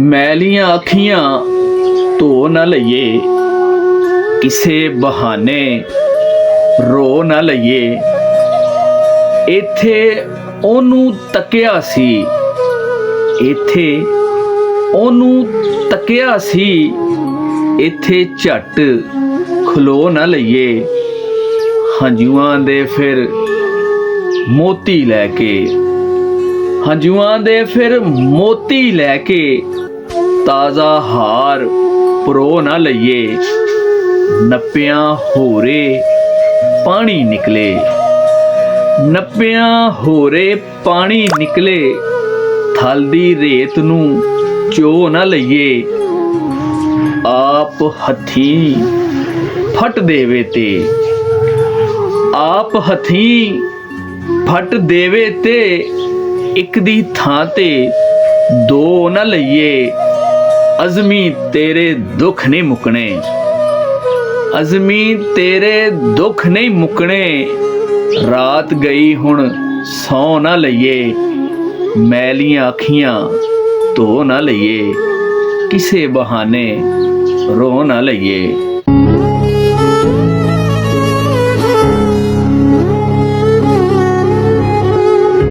मैलियां अखियां धो न लईए, किसे बहाने रो न लईए। इत्थे ओनू तकिया सी, इत्थे ओनू तकिया सी, इत्थे झट खलो न लईए। हंजुआं दे फिर मोती लैके, हंजुआं दे फिर मोती लैके, ताज़ा हार परो न लईए। नप्पियां होरे पानी निकले, नप्पियां होरे पानी निकले, थल दी रेत नू चो न लईए। आप हथीं फट देवे ते, आप हथीं फट देवे ते, एक दी थां ते दो न लईए। अज़मी तेरे दुख नहीं मुकने, अज़मी तेरे दुख नहीं मुकने, रात गई हुण सौ न लईए। मैलियां अखियां धो न लईए, किसे बहाने रो न लईए।